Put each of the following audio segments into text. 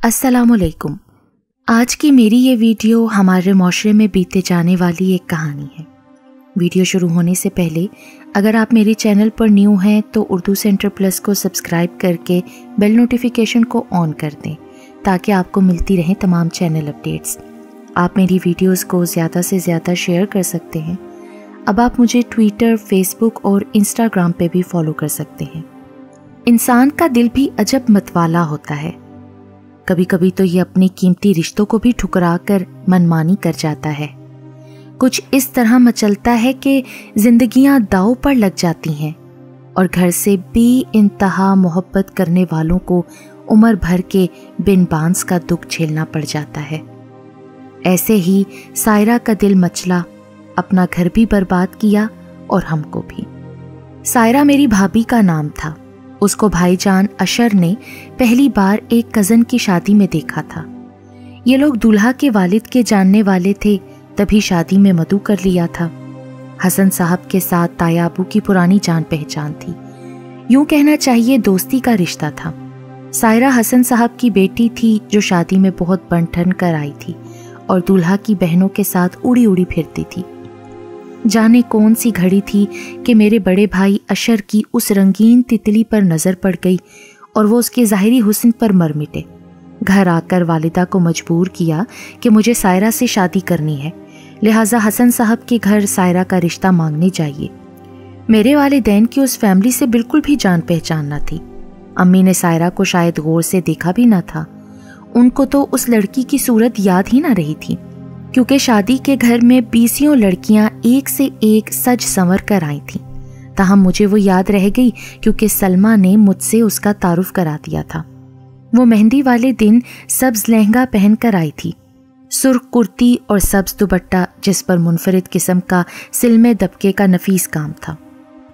अस्सलामुअलैकुम। आज की मेरी ये वीडियो हमारे माशरे में बीते जाने वाली एक कहानी है। वीडियो शुरू होने से पहले अगर आप मेरे चैनल पर न्यू हैं तो उर्दू सेंटर प्लस को सब्सक्राइब करके बेल नोटिफिकेशन को ऑन कर दें ताकि आपको मिलती रहें तमाम चैनल अपडेट्स। आप मेरी वीडियोस को ज़्यादा से ज़्यादा शेयर कर सकते हैं। अब आप मुझे ट्विटर, फेसबुक और इंस्टाग्राम पे भी फॉलो कर सकते हैं। इंसान का दिल भी अजब मतवाला होता है। कभी कभी तो ये अपने कीमती रिश्तों को भी ठुकरा कर मनमानी कर जाता है। कुछ इस तरह मचलता है कि जिंदगियां दांव पर लग जाती हैं और घर से बेइंतहा मोहब्बत करने वालों को उम्र भर के बिन बांस का दुख झेलना पड़ जाता है। ऐसे ही सायरा का दिल मचला, अपना घर भी बर्बाद किया और हमको भी। सायरा मेरी भाभी का नाम था। उसको भाईजान अशर ने पहली बार एक कज़न की शादी में देखा था। ये लोग दूल्हा के वालिद के जानने वाले थे, तभी शादी में मदु कर लिया था। हसन साहब के साथ ताया अबू की पुरानी जान पहचान थी। यूं कहना चाहिए दोस्ती का रिश्ता था। सायरा हसन साहब की बेटी थी जो शादी में बहुत बन ठन कर आई थी और दूल्हा की बहनों के साथ उड़ी उड़ी फिरती थी। जाने कौन सी घड़ी थी कि मेरे बड़े भाई अशर की उस रंगीन तितली पर नजर पड़ गई और वो उसके ज़ाहिरी हुस्न पर मर मिटे। घर आकर वालिदा को मजबूर किया कि मुझे सायरा से शादी करनी है, लिहाजा हसन साहब के घर सायरा का रिश्ता मांगने जाइए। मेरे वालिदैन की उस फैमिली से बिल्कुल भी जान पहचान न थी। अम्मी ने सायरा को शायद गौर से देखा भी न था। उनको तो उस लड़की की सूरत याद ही न रही थी, क्योंकि शादी के घर में 20 लड़कियां एक से एक सज संवर कर आई थीं। ताहम मुझे वो याद रह गई क्योंकि सलमा ने मुझसे उसका तारुफ करा दिया था। वो मेहंदी वाले दिन सब्ज लहंगा पहन कर आई थी, सुर्ख कुर्ती और सब्ज दुपट्टा जिस पर मुनफरिद किस्म का सिलमे दबके का नफीस काम था।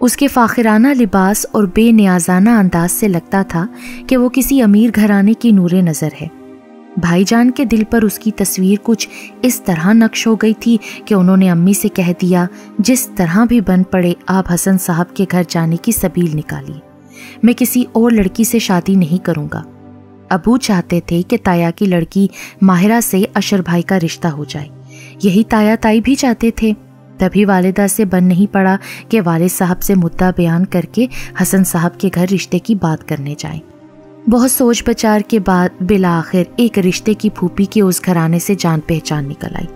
उसके फाखिराना लिबास और बेनियाजाना अंदाज से लगता था कि वो किसी अमीर घराने की नूरे नज़र है। भाईजान के दिल पर उसकी तस्वीर कुछ इस तरह नक्श हो गई थी कि उन्होंने अम्मी से कह दिया, जिस तरह भी बन पड़े आप हसन साहब के घर जाने की सबील निकालिए, मैं किसी और लड़की से शादी नहीं करूँगा। अबू चाहते थे कि ताया की लड़की माहिरा से अशर भाई का रिश्ता हो जाए। यही ताया ताई भी चाहते थे। तभी वालिदा से बन नहीं पड़ा कि वालिद साहब से मुद्दा बयान करके हसन साहब के घर रिश्ते की बात करने जाएं। बहुत सोच विचार के बाद बिलाखिर एक रिश्ते की फूफी के उस घराने से जान पहचान निकल आई।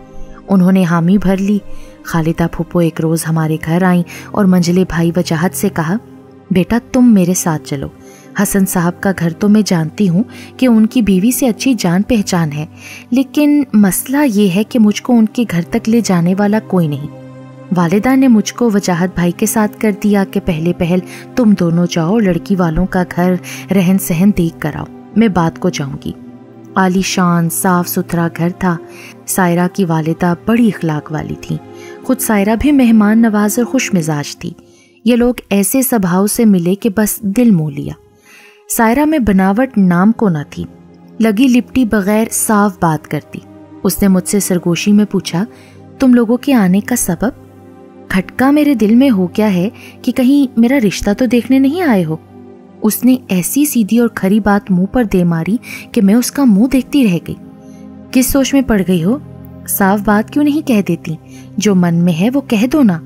उन्होंने हामी भर ली। खालिदा फूफो एक रोज़ हमारे घर आई और मंजले भाई वजाहत से कहा, बेटा तुम मेरे साथ चलो। हसन साहब का घर तो मैं जानती हूँ कि उनकी बीवी से अच्छी जान पहचान है, लेकिन मसला ये है कि मुझको उनके घर तक ले जाने वाला कोई नहीं। वालिदा ने मुझको वजाहत भाई के साथ कर दिया कि पहले पहल तुम दोनों जाओ, लड़की वालों का घर रहन सहन देख कर आओ, मैं बात को जाऊंगी। आलीशान साफ सुथरा घर था। सायरा की वालिदा बड़ी इखलाक वाली थी। खुद सायरा भी मेहमान नवाज और खुश मिजाज थी। ये लोग ऐसे स्वभाव से मिले कि बस दिल मोह लिया। सायरा में बनावट नाम को न थी, लगी लिपटी बगैर साफ बात करती। उसने मुझसे सरगोशी में पूछा, तुम लोगों के आने का सबब? खटका मेरे दिल में हो गया है कि कहीं मेरा रिश्ता तो देखने नहीं आए हो। उसने ऐसी सीधी और खरी बात मुंह पर दे मारी कि मैं उसका मुंह देखती रह गई। किस सोच में पड़ गई हो? साफ बात क्यों नहीं कह देती? जो मन में है वो कह दो ना।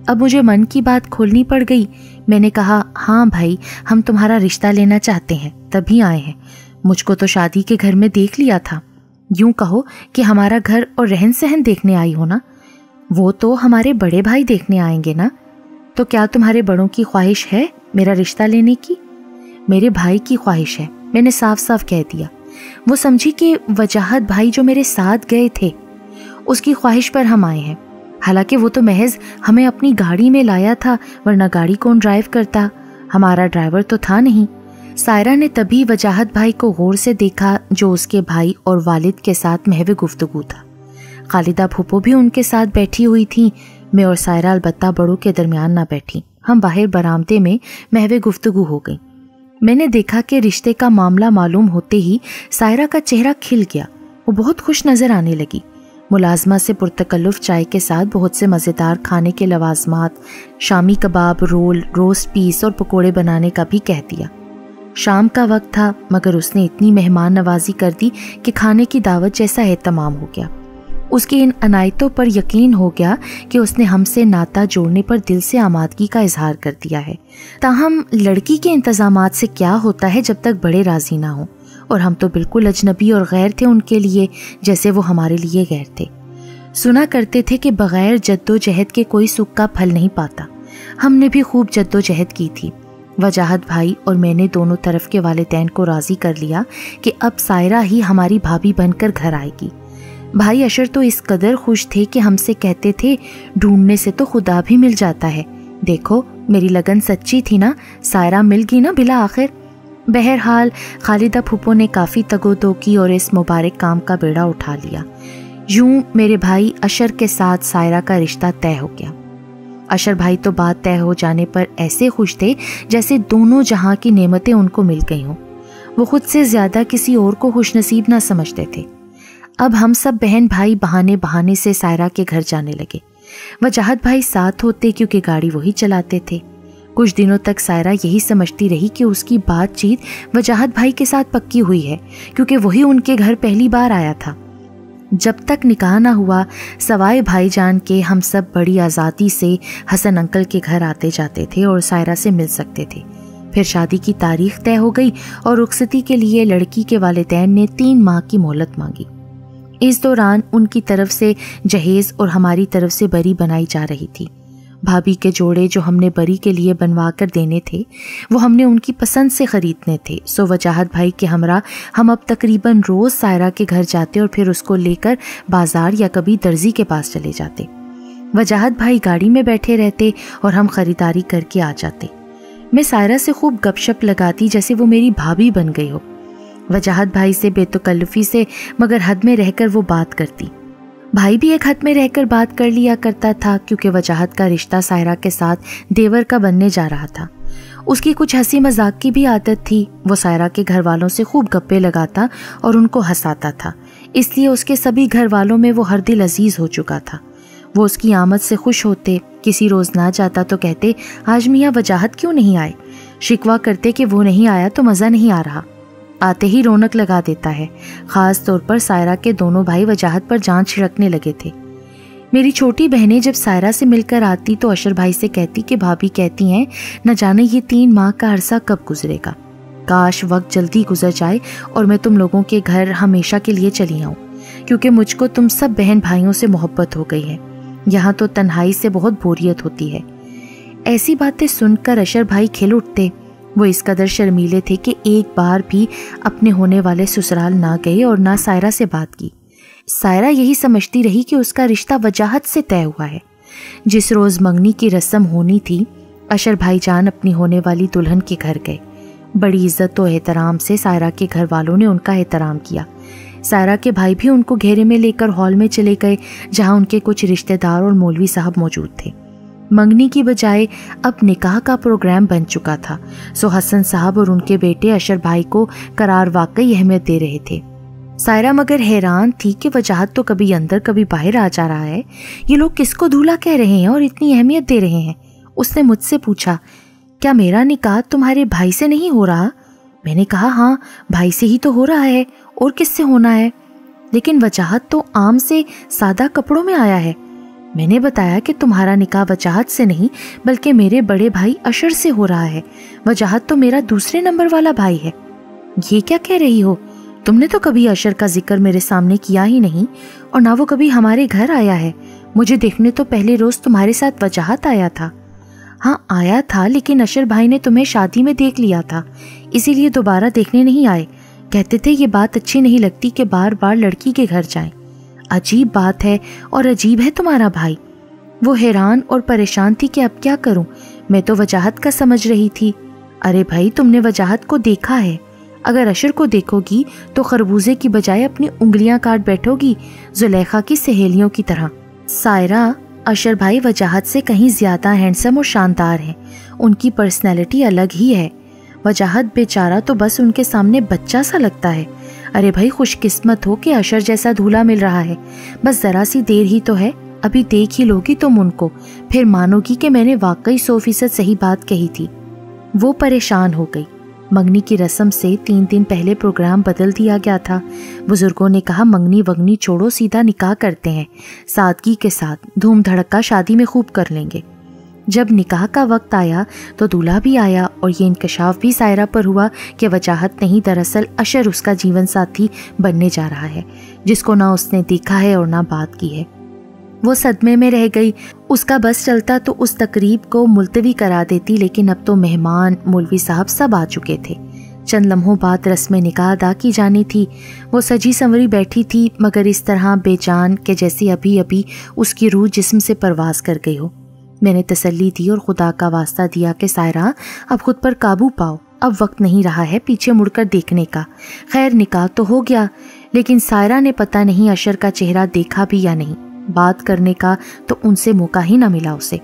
अब मुझे मन की बात खोलनी पड़ गई। मैंने कहा, हाँ भाई, हम तुम्हारा रिश्ता लेना चाहते हैं, तभी आए हैं। मुझको तो शादी के घर में देख लिया था। यूं कहो कि हमारा घर और रहन सहन देखने आई हो ना। वो तो हमारे बड़े भाई देखने आएंगे ना। तो क्या तुम्हारे बड़ों की ख्वाहिश है मेरा रिश्ता लेने की? मेरे भाई की ख्वाहिश है, मैंने साफ साफ कह दिया। वो समझी कि वजाहत भाई जो मेरे साथ गए थे उसकी ख्वाहिश पर हम आए हैं। हालांकि वो तो महज हमें अपनी गाड़ी में लाया था, वरना गाड़ी कौन ड्राइव करता? हमारा ड्राइवर तो था नहीं। सायरा ने तभी वजाहत भाई को गौर से देखा जो उसके भाई और वालिद के साथ महवे गुफ्तगू था। खालिदा फूफो भी उनके साथ बैठी हुई थी। मैं और सायरा अलबत्ता बड़ों के दरमियान ना बैठी। हम बाहर बरामदे में महवे गुफ्तगू हो गई। मैंने देखा कि रिश्ते का मामला मालूम होते ही सायरा का चेहरा खिल गया। वो बहुत खुश नजर आने लगी। मुलाजमा से पुरतकल्लुफ चाय के साथ बहुत से मज़ेदार खाने के लवाजमात, shami kebab, role, roast piece और पकोड़े बनाने का भी कह दिया। شام کا وقت تھا مگر اس نے اتنی مہمان نوازی کر دی کہ کھانے کی دعوت جیسا اہتمام ہو گیا۔ اس کی ان عنایتوں پر یقین ہو گیا کہ اس نے ہم سے ناطہ جوڑنے پر دل سے آمادگی کا اظہار کر دیا ہے۔ تاہم لڑکی کے انتظامات سے کیا ہوتا ہے جب تک بڑے راضی نہ ہوں، اور ہم تو بالکل اجنبی اور غیر تھے ان کے لیے، جیسے وہ ہمارے لیے غیر تھے۔ سنا کرتے تھے کہ بغیر جد و جہد کے کوئی سکھ کا پھل نہیں پاتا۔ ہم نے بھی خوب جد و جہد کی تھی۔ وجاہت بھائی اور میں نے دونوں طرف کے والدین کو راضی کر لیا کہ اب سائرہ ہی ہماری بھابھی بن کر گھر آئے گی۔ بھائی اشر تو اس قدر خوش تھے کہ ہم سے کہتے تھے ڈھونڈنے سے تو خدا بھی مل جاتا ہے، دیکھو میری لگن سچی تھی نا، سائرہ مل گئی نا بلا آخر۔ بہرحال خالدہ پھپھو نے کافی تگودو کی اور اس مبارک کام کا بیڑا اٹھا لیا۔ یوں میرے بھائی اشر کے ساتھ سائرہ کا رشتہ طے ہو گیا۔ اشر بھائی تو بات طے ہو جانے پر ایسے خوش تھے جیسے دونوں جہاں کی نعمتیں ان کو مل گئی ہوں۔ وہ خود سے زیادہ کسی اور کو خوش نصیب نہ سمجھتے تھے۔ اب ہم سب بہن بھائی بہانے بہانے سے سائرہ کے گھر جانے لگے۔ وجاہت بھائی ساتھ ہوتے کیونکہ گاڑی وہی چلاتے تھے۔ کچھ دنوں تک سائرہ یہی سمجھتی رہی کہ اس کی بات چیت وجاہت بھائی کے ساتھ پکی ہوئی ہے، کیونکہ وہی ان کے گھر پہلی بار آیا تھا۔ جب تک نکاح نہ ہوا سوائے بھائی جان کے ہم سب بڑی آزادی سے حسن انکل کے گھر آتے جاتے تھے اور سائرہ سے مل سکتے تھے۔ پھر شادی کی تاریخ طے ہو گئی اور رخصتی کے لیے لڑکی کے والدین نے 3 ماہ کی مہلت مانگی۔ اس دوران ان کی طرف سے جہیز اور ہماری طرف سے بری بنائی جا رہی تھی۔ بھابھی کے جوڑے جو ہم نے بری کے لیے بنوا کر دینے تھے وہ ہم نے ان کی پسند سے خریدنے تھے، سو وجاہت بھائی کے ہمراہ ہم اب تقریباً روز سائرہ کے گھر جاتے اور پھر اس کو لے کر بازار یا کبھی درزی کے پاس چلے جاتے۔ وجاہت بھائی گاڑی میں بیٹھے رہتے اور ہم خریداری کر کے آ جاتے۔ میں سائرہ سے خوب گپ شپ لگاتی جیسے وہ میری بھابھی بن گئی ہو۔ وجاہت بھائی سے بے تکلفی سے مگر حد میں رہ کر وہ بات کرتی۔ بھائی بھی ایک حد میں رہ کر بات کر لیا کرتا تھا، کیونکہ وجاہت کا رشتہ سائرہ کے ساتھ دیور کا بننے جا رہا تھا۔ اس کی کچھ ہنسی مذاق کی بھی عادت تھی۔ وہ سائرہ کے گھر والوں سے خوب گپے لگاتا اور ان کو ہنساتا تھا، اس لیے اس کے سبھی گھر والوں میں وہ ہر دل عزیز ہو چکا تھا۔ وہ اس کی آمد سے خوش ہوتے، کسی روز نہ جاتا تو کہتے آج میاں وجاہت کیوں نہیں آئے، شکوہ کرتے کہ وہ نہیں آیا تو مزہ نہیں آ رہا۔ آتے ہی رونق لگا دیتا ہے۔ خاص طور پر سائرہ کے دونوں بھائی وجاہت پر جان چھڑکنے لگے تھے۔ میری چھوٹی بہنیں جب سائرہ سے مل کر آتی تو اشر بھائی سے کہتی کہ بھابھی کہتی ہیں نہ جانے یہ 3 ماہ کا عرصہ کب گزرے گا، کاش وقت جلدی گزر جائے اور میں تم لوگوں کے گھر ہمیشہ کے لیے چلی آؤں، کیونکہ مجھ کو تم سب بہن بھائیوں سے محبت ہو گئی ہے، یہاں تو تنہائی سے بہت بوریت ہوتی ہے۔ ایسی باتیں سن کر اشر بھائی کھل اٹھتے۔ وہ اس قدر شرمیلے تھے کہ ایک بار بھی اپنے ہونے والے سسرال نہ گئے اور نہ سائرہ سے بات کی۔ سائرہ یہی سمجھتی رہی کہ اس کا رشتہ وجاہت سے طے ہوا ہے۔ جس روز منگنی کی رسم ہونی تھی اشر بھائی جان اپنی ہونے والی دلہن کے گھر گئے۔ بڑی عزت و احترام سے سائرہ کے گھر والوں نے ان کا احترام کیا۔ سائرہ کے بھائی بھی ان کو گھیرے میں لے کر ہال میں چلے گئے جہاں ان کے کچھ رشتہ دار اور مولوی صاحب موجود تھے۔ منگنی کی بجائے اب نکاح کا پروگرام بن چکا تھا، سو حسن صاحب اور ان کے بیٹے اشر بھائی کو قرار واقعی اہمیت دے رہے تھے۔ سائرہ مگر حیران تھی کہ وجاہت تو کبھی اندر کبھی باہر آ جا رہا ہے، یہ لوگ کس کو دولہا کہہ رہے ہیں اور اتنی اہمیت دے رہے ہیں۔ اس نے مجھ سے پوچھا کیا میرا نکاح تمہارے بھائی سے نہیں ہو رہا؟ میں نے کہا ہاں بھائی سے ہی تو ہو رہا ہے، اور کس سے ہونا ہے؟ لیکن وجاہت تو عام سے سادہ کپڑوں میں آیا ہے۔ میں نے بتایا کہ تمہارا نکاح وجاہت سے نہیں بلکہ میرے بڑے بھائی اشر سے ہو رہا ہے، وجاہت تو میرا دوسرے نمبر والا بھائی ہے۔ یہ کیا کہہ رہی ہو؟ تم نے تو کبھی اشر کا ذکر میرے سامنے کیا ہی نہیں، اور نہ وہ کبھی ہمارے گھر آیا ہے۔ مجھے دیکھنے تو پہلے روز تمہارے ساتھ وجاہت آیا تھا۔ ہاں آیا تھا، لیکن اشر بھائی نے تمہیں شادی میں دیکھ لیا تھا، اسی لیے دوبارہ دیکھنے نہیں آئے۔ کہتے تھے یہ بات اچھی نہیں لگتی کہ بار بار لڑکی کے گھر جائیں۔ عجیب بات ہے اور عجیب ہے تمہارا بھائی۔ وہ حیران اور پریشان تھی کہ اب کیا کروں، میں تو وجاہت کا سمجھ رہی تھی۔ ارے بھائی تم نے وجاہت کو دیکھا ہے، اگر اشر کو دیکھو گی تو خربوزے کی بجائے اپنی انگلیاں کاٹ بیٹھو گی، زلیخا کی سہیلیوں کی طرح۔ سائرہ، اشر بھائی وجاہت سے کہیں زیادہ ہینڈسم اور شاندار ہیں، ان کی پرسنالٹی الگ ہی ہے۔ وجاہت بیچارہ تو بس ان کے سامنے بچہ سا لگتا ہے۔ ارے بھائی خوش قسمت ہو کہ اشر جیسا دھولا مل رہا ہے، بس ذرا سی دیر ہی تو ہے، ابھی دیکھ ہی لوگی تم ان کو، پھر مانو گی کہ میں نے واقعی 100% صحیح بات کہی تھی۔ وہ پریشان ہو گئی۔ मंगनी की रस्म से 3 दिन पहले प्रोग्राम बदल दिया गया था। बुजुर्गों ने कहा मंगनी वंगनी छोड़ो, सीधा निकाह करते हैं, सादगी के साथ धूम धड़का शादी में खूब कर लेंगे। जब निकाह का वक्त आया तो दूल्हा भी आया और ये इंकशाफ भी सायरा पर हुआ कि वजाहत नहीं, दरअसल अशर उसका जीवन साथी बनने जा रहा है, जिसको ना उसने देखा है और ना बात की है। वो सदमे में रह गई। उसका बस चलता तो उस तकरीब को मुलतवी करा देती, लेकिन अब तो मेहमान, मौलवी साहब सब आ चुके थे। चंद लम्हों बाद रस्म निकाह अदा की जानी थी। वो सजी संवरी बैठी थी, मगर इस तरह बेजान के जैसे अभी अभी उसकी रूह जिस्म से परवास कर गई हो। मैंने तसल्ली दी और खुदा का वास्ता दिया कि सायरा अब खुद पर काबू पाओ, अब वक्त नहीं रहा है पीछे मुड़कर देखने का। खैर निकाह तो हो गया, लेकिन सायरा ने पता नहीं अशर का चेहरा देखा भी या नहीं। बात करने का तो उनसे मौका ही ना मिला उसे।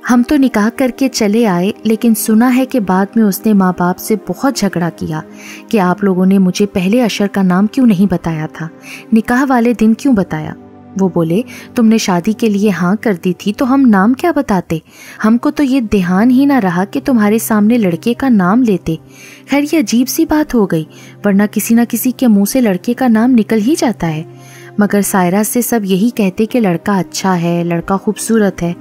हम तो निकाह करके चले आए, लेकिन सुना है कि बाद में उसने माँ बाप से बहुत झगड़ा किया कि आप लोगों ने मुझे पहले अशर का नाम क्यों नहीं बताया था, निकाह वाले दिन क्यों बताया। वो बोले तुमने शादी के लिए हाँ कर दी थी तो हम नाम क्या बताते, हमको तो ये ध्यान ही ना रहा कि तुम्हारे सामने लड़के का नाम लेते। खैर ये अजीब सी बात हो गई, वरना किसी ना किसी के मुंह से लड़के का नाम निकल ही जाता है। मगर सायरा से सब यही कहते कि लड़का अच्छा है, लड़का खूबसूरत है।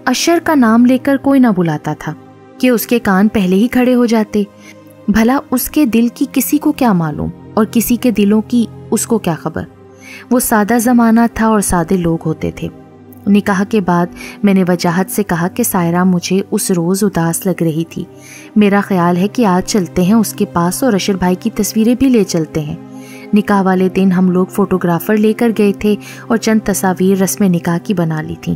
अशर का नाम लेकर कोई ना बुलाता था कि उसके कान पहले ही खड़े हो जाते। भला उसके दिल की किसी को क्या मालूम और किसी के दिलों की उसको क्या खबर। वो सादा ज़माना था और सादे लोग होते थे। निकाह के बाद मैंने वजाहत से कहा कि सायरा मुझे उस रोज़ उदास लग रही थी। मेरा ख्याल है कि आज चलते हैं उसके पास और अशर भाई की तस्वीरें भी ले चलते हैं। निकाह वाले दिन हम लोग फोटोग्राफर लेकर गए थे और चंद तस्वीर रस्म निकाह की बना ली थी।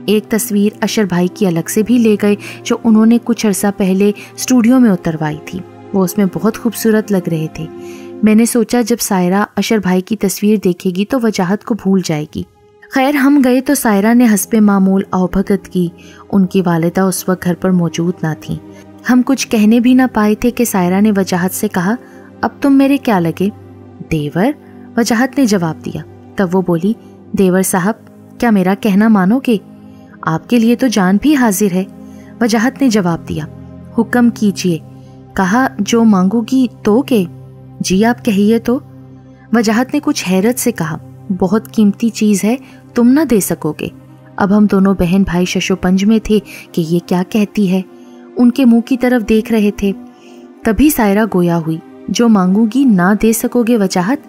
एक तस्वीर अशर भाई की अलग से भी ले गए, जो उन्होंने कुछ अरसा पहले स्टूडियो में उतरवाई थी। वो उसमें बहुत खूबसूरत लग रहे थे। मैंने सोचा जब सायरा अशर भाई की तस्वीर देखेगी तो वजाहत को भूल जाएगी। खैर हम गए तो सायरा ने हस्बे मामूल आवभगत की। उनकी वालिदा उस वक्त घर पर मौजूद ना थी। हम कुछ कहने भी ना पाए थे कि सायरा ने वजाहत से कहा, अब तुम मेरे क्या लगे? देवर, वजाहत ने जवाब दिया। तब वो बोली, देवर साहब क्या मेरा कहना मानोगे? आपके लिए तो जान भी हाजिर है। वजाहत ने जवाब दिया, हुक्म कीजिए। कहा जो मांगोगी तो के? जी आप कहिए तो। वजाहत ने कुछ हैरत से कहा, बहुत कीमती चीज़ है, तुम ना दे सकोगे। अब हम दोनों बहन भाई शशोपंज में थे कि ये क्या कहती है। उनके मुंह की तरफ देख रहे थे। तभी सायरा गोया हुई, जो मांगूगी ना दे सकोगे वजाहत?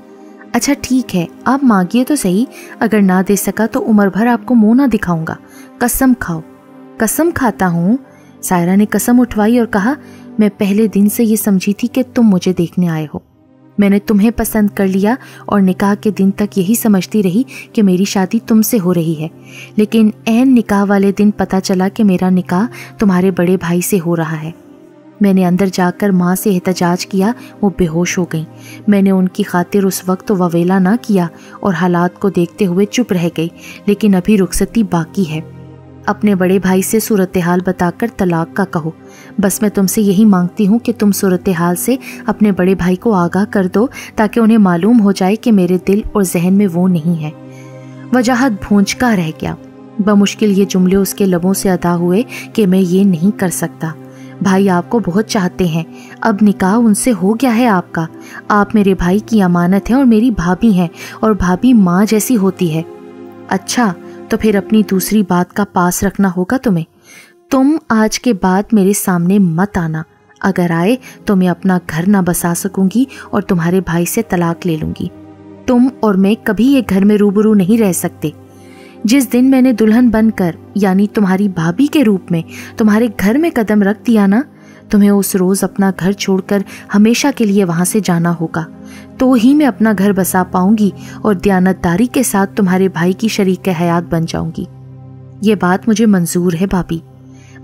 अच्छा ठीक है, आप मांगिए तो सही, अगर ना दे सका तो उम्र भर आपको मुंह ना दिखाऊंगा। कसम खाओ। कसम खाता हूँ। सायरा ने कसम उठवाई और कहा, मैं पहले दिन से ये समझी थी कि तुम मुझे देखने आए हो। मैंने तुम्हें पसंद कर लिया और निकाह के दिन तक यही समझती रही कि मेरी शादी तुमसे हो रही है, लेकिन ऐन निकाह वाले दिन पता चला कि मेरा निकाह तुम्हारे बड़े भाई से हो रहा है। मैंने अंदर जाकर माँ से एहतजाज किया, वो बेहोश हो गई। मैंने उनकी खातिर उस वक्त तो ववेला ना किया और हालात को देखते हुए चुप रह गई, लेकिन अभी रुखसती बाकी है। अपने बड़े भाई से सूरत हाल बताकर तलाक का कहो। बस मैं तुमसे यही मांगती हूँ कि तुम सूरत हाल से अपने बड़े भाई को आगाह कर दो, ताकि उन्हें मालूम हो जाए कि मेरे दिल और जहन में वो नहीं है। वजाहत भूंचका रह गया। बमुश्किल ये जुमले उसके लबों से अदा हुए कि मैं ये नहीं कर सकता। भाई आपको बहुत चाहते हैं, अब निकाह उनसे हो गया है आपका। आप मेरे भाई की अमानत हैं और मेरी भाभी हैं, और भाभी माँ जैसी होती है। अच्छा तो फिर अपनी दूसरी बात का पास रखना होगा तुम्हें। तुम आज के बाद मेरे सामने मत आना। अगर आए तो मैं अपना घर ना बसा सकूंगी और तुम्हारे भाई से तलाक ले लूंगी। तुम और मैं कभी एक घर में रूबरू नहीं रह सकते। जिस दिन मैंने दुल्हन बनकर, यानी तुम्हारी भाभी के रूप में, तुम्हारे घर में कदम रख दिया ना, तुम्हें उस रोज़ अपना घर छोड़कर हमेशा के लिए वहाँ से जाना होगा। तो ही मैं अपना घर बसा पाऊंगी और दयानतदारी के साथ तुम्हारे भाई की शरीक हयात बन जाऊंगी। ये बात मुझे मंजूर है भाभी।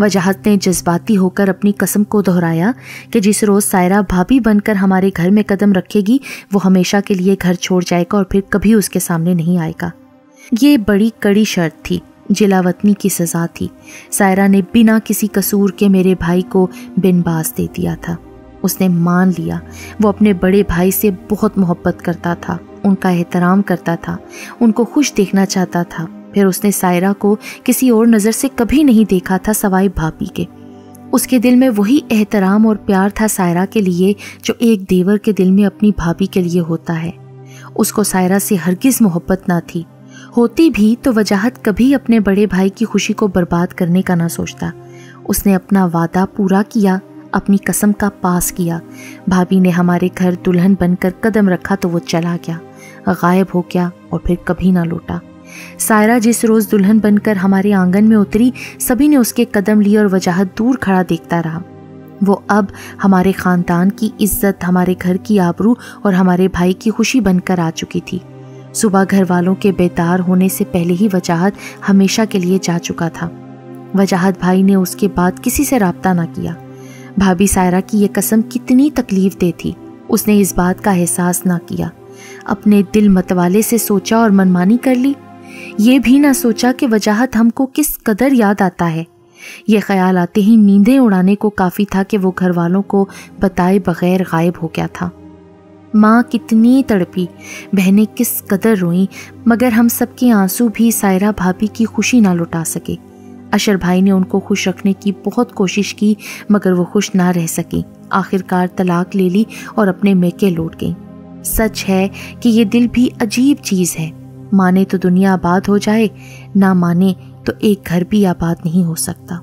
वजाहत ने जज्बाती होकर अपनी कसम को दोहराया कि जिस रोज़ सायरा भाभी बनकर हमारे घर में कदम रखेगी, वो हमेशा के लिए घर छोड़ जाएगा और फिर कभी उसके सामने नहीं आएगा। ये बड़ी कड़ी शर्त थी, जिलावतनी की सज़ा थी। सायरा ने बिना किसी कसूर के मेरे भाई को बिनबास दे दिया था। उसने मान लिया। वो अपने बड़े भाई से बहुत मोहब्बत करता था, उनका एहतराम करता था, उनको खुश देखना चाहता था। फिर उसने सायरा को किसी और नज़र से कभी नहीं देखा था सवाए भाभी के। उसके दिल में वही एहतराम और प्यार था सायरा के लिए जो एक देवर के दिल में अपनी भाभी के लिए होता है। उसको सायरा से हरगिज़ मोहब्बत ना थी, होती भी तो वजाहत कभी अपने बड़े भाई की खुशी को बर्बाद करने का ना सोचता। उसने अपना वादा पूरा किया, अपनी कसम का पास किया। भाभी ने हमारे घर दुल्हन बनकर कदम रखा तो वो चला गया, गायब हो गया और फिर कभी ना लौटा। सायरा जिस रोज़ दुल्हन बनकर हमारे आंगन में उतरी, सभी ने उसके कदम लिए और वजाहत दूर खड़ा देखता रहा। वो अब हमारे ख़ानदान की इज्जत, हमारे घर की आबरू और हमारे भाई की खुशी बनकर आ चुकी थी। सुबह घर वालों के बेदार होने से पहले ही वजाहत हमेशा के लिए जा चुका था। वजाहत भाई ने उसके बाद किसी से राब्ता ना किया। भाभी सायरा की ये कसम कितनी तकलीफ दे थी, उसने इस बात का एहसास ना किया। अपने दिल मतवाले से सोचा और मनमानी कर ली। ये भी ना सोचा कि वजाहत हमको किस कदर याद आता है। ये ख्याल आते ही नींदें उड़ाने को काफ़ी था कि वो घर वालों को बताए बगैर गायब हो गया था। माँ कितनी तड़पी, बहनें किस कदर रोईं, मगर हम सबके आंसू भी सायरा भाभी की खुशी ना लुटा सके। अशर भाई ने उनको खुश रखने की बहुत कोशिश की, मगर वो खुश ना रह सकी। आखिरकार तलाक ले ली और अपने मैके लौट गई। सच है कि ये दिल भी अजीब चीज़ है, माने तो दुनिया आबाद हो जाए, ना माने तो एक घर भी आबाद नहीं हो सकता।